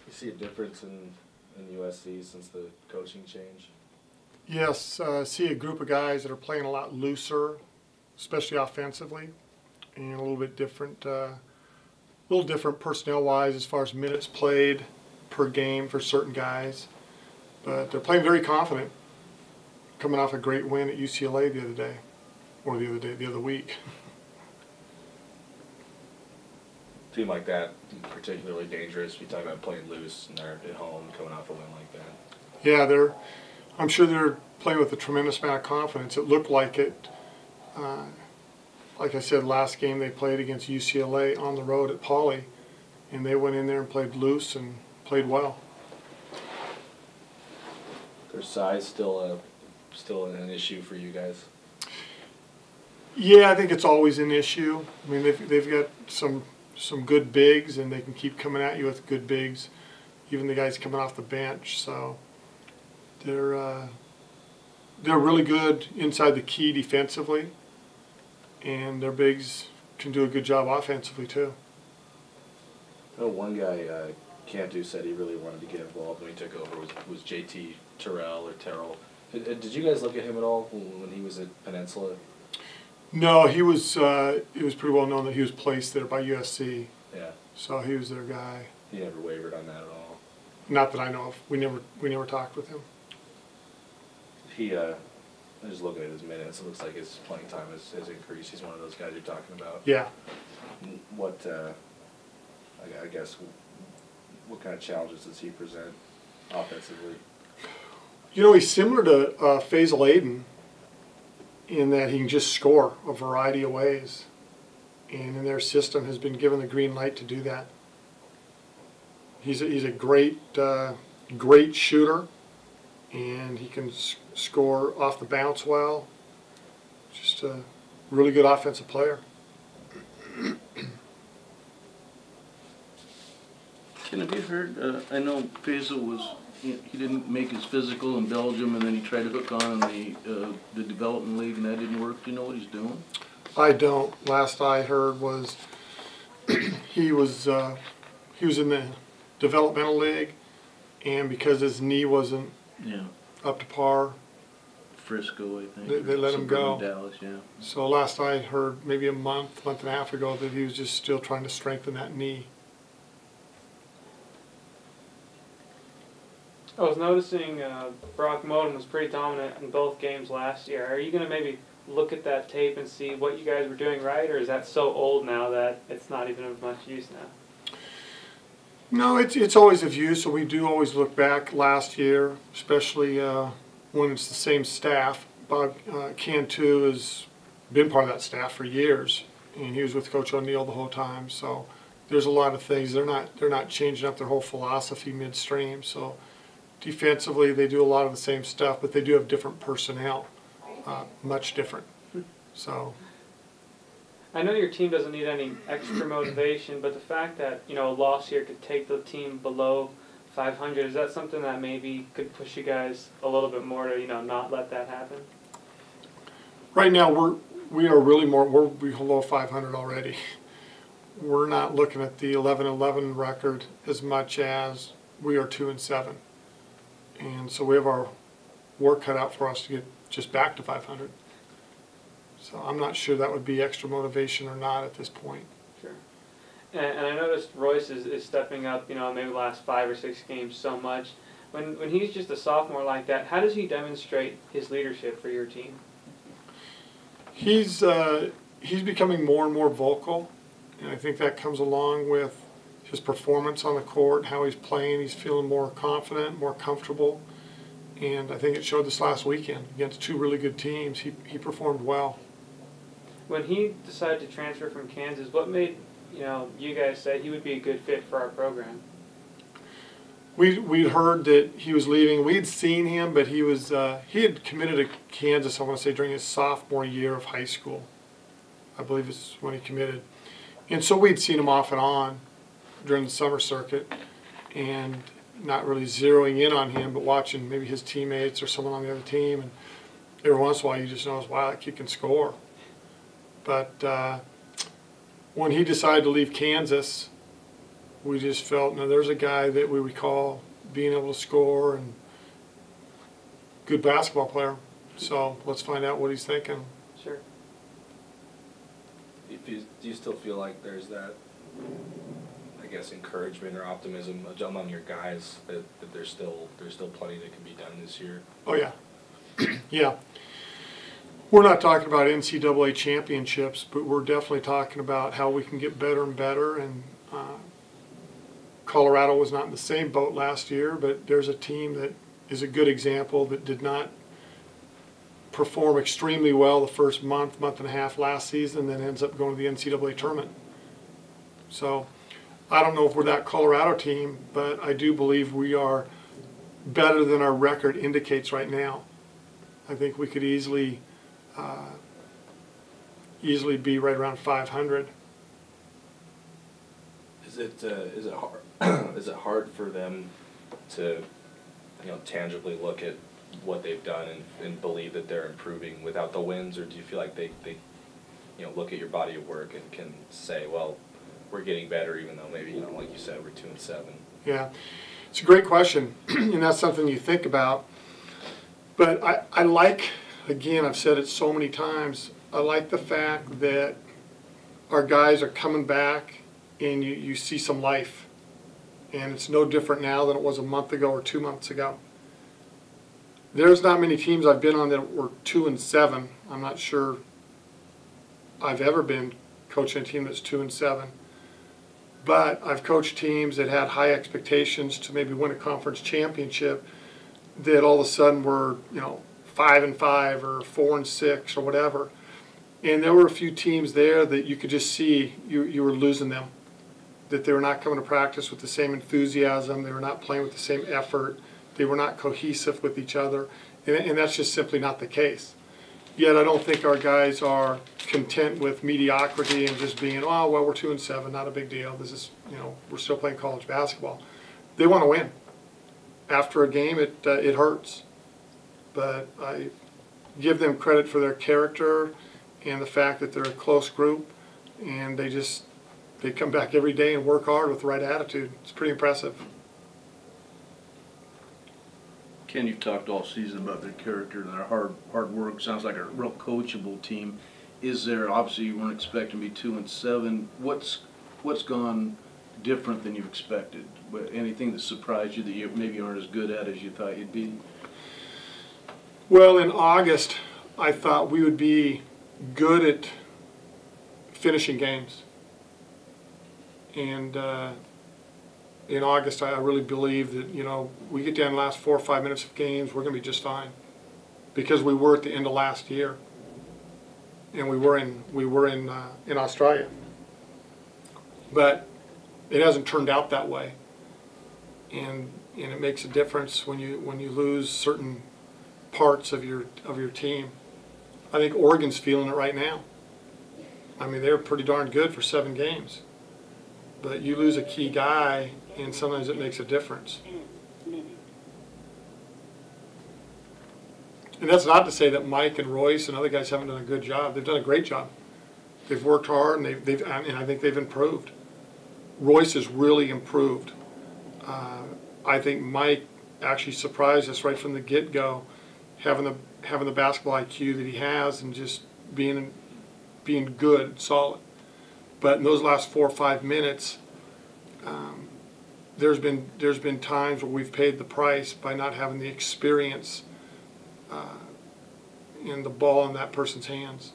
You see a difference in USC since the coaching change? Yes, see a group of guys that are playing a lot looser, especially offensively, and a little bit different, personnel-wise as far as minutes played per game for certain guys. But they're playing very confident, coming off a great win at UCLA the other day, or the other week. Team like that particularly dangerous. We talk about playing loose and they're at home coming off a win like that. Yeah, I'm sure they're playing with a tremendous amount of confidence. It looked like it. Like I said, last game they played against UCLA on the road at Pauley, and they went in there and played loose and played well. Their size still an issue for you guys? Yeah, I think it's always an issue. I mean, they've got some good bigs, and they can keep coming at you with good bigs, even the guys coming off the bench. So they're really good inside the key defensively, and their bigs can do a good job offensively too. I know one guy, Cantu, said he really wanted to get involved when he took over was JT Terrell. Did you guys look at him at all when he was at Peninsula? No, he was. It was pretty well known that he was placed there by USC. Yeah. So he was their guy. He never wavered on that at all. Not that I know of. We never talked with him. I was looking at his minutes. It looks like his playing time has increased. He's one of those guys you're talking about. Yeah. What, I guess, what kind of challenges does he present offensively? You know, he's similar to Faisal Aiden in that he can just score a variety of ways, and in their system has been given the green light to do that. He's a great shooter, and he can score off the bounce well. Just a really good offensive player. Ken, have you heard, I know Faisal he didn't make his physical in Belgium, and then he tried to hook on in the development league, and that didn't work. Do you know what he's doing? I don't. Last I heard was he was in the developmental league, and because his knee wasn't up to par, Frisco, I think. They let him go. Dallas, yeah. So last I heard, maybe a month and a half ago, that he was just still trying to strengthen that knee. I was noticing Brock Modem was pretty dominant in both games last year. Are you going to maybe look at that tape and see what you guys were doing right, or is that so old now that it's not even of much use now? No, it's always of use, so we do always look back last year, especially when it's the same staff. Bob Cantu has been part of that staff for years, and he was with Coach O'Neill the whole time. So there's a lot of things. They're not changing up their whole philosophy midstream. So defensively, they do a lot of the same stuff, but they do have different personnel, much different. So I know your team doesn't need any extra motivation, but the fact that a loss here could take the team below 500, is that something that maybe could push you guys a little bit more to not let that happen? Right now we are really we're below 500 already. We're not looking at the 11-11 record as much as we are 2-7. And so we have our work cut out for us to get just back to 500. So I'm not sure that would be extra motivation or not at this point. Sure. And I noticed Royce is stepping up, maybe the last 5 or 6 games so much. When he's just a sophomore like that, how does he demonstrate his leadership for your team? He's becoming more and more vocal, and I think that comes along with his performance on the court, how he's playing. He's feeling more confident, more comfortable, and I think it showed this last weekend against 2 really good teams. He performed well. When he decided to transfer from Kansas, what made you guys say he would be a good fit for our program? We'd heard that he was leaving. We'd seen him, but he had committed to Kansas, I want to say, during his sophomore year of high school. I believe it's when he committed. And so we'd seen him off and on during the summer circuit, and not really zeroing in on him, but watching maybe his teammates or someone on the other team, and every once in a while you just notice, wow, that kid can score. But when he decided to leave Kansas, We just felt, no, there's a guy that we recall being able to score and good basketball player. So let's find out what he's thinking. Sure. Do you still feel like there's that, I guess, encouragement or optimism among your guys that there's still plenty that can be done this year? Oh yeah, yeah. We're not talking about NCAA championships, but we're definitely talking about how we can get better and better. And Colorado was not in the same boat last year, but there's a team that is a good example that did not perform extremely well the first month and a half last season, then ends up going to the NCAA tournament. So I don't know if we're that Colorado team, but I do believe we are better than our record indicates right now. I think we could easily be right around 500. Is it hard? Is it hard for them to, tangibly look at what they've done and believe that they're improving without the wins, or do you feel like they look at your body of work and can say, well, we're getting better, even though maybe like you said, we're 2-7? Yeah, it's a great question, and that's something you think about. But I like, again, I've said it so many times, I like the fact that our guys are coming back and you see some life. And it's no different now than it was a month ago or 2 months ago. There's not many teams I've been on that were 2-7. I'm not sure I've ever been coaching a team that's 2-7. But I've coached teams that had high expectations to maybe win a conference championship that all of a sudden were, 5-5 or 4-6 or whatever. And there were a few teams there that you could just see you were losing them, that they were not coming to practice with the same enthusiasm, they were not playing with the same effort, they were not cohesive with each other, and that's just simply not the case. Yet I don't think our guys are content with mediocrity and just being, oh, well, we're 2-7, not a big deal, this is, we're still playing college basketball. They want to win. After a game, it hurts. But I give them credit for their character and the fact that they're a close group, and they come back every day and work hard with the right attitude. It's pretty impressive. Ken, you've talked all season about their character and their hard work. Sounds like a real coachable team. Is there, obviously you weren't expecting to be 2-7. What's gone different than you expected? Anything that surprised you that you maybe aren't as good at as you thought you'd be? Well, in August, I thought we would be good at finishing games. And in August, I really believe that, we get down the last 4 or 5 minutes of games, we're going to be just fine. Because we were at the end of last year. And we were in Australia. But it hasn't turned out that way. And it makes a difference when you lose certain parts of your team. I think Oregon's feeling it right now. I mean, they're pretty darn good for 7 games. But you lose a key guy, and sometimes it makes a difference. And that's not to say that Mike and Royce and other guys haven't done a good job. They've done a great job. They've worked hard, and I think they've improved. Royce has really improved. I think Mike actually surprised us right from the get-go, having the basketball IQ that he has and just being good, solid. But in those last 4 or 5 minutes, there's been times where we've paid the price by not having the experience and the ball in that person's hands.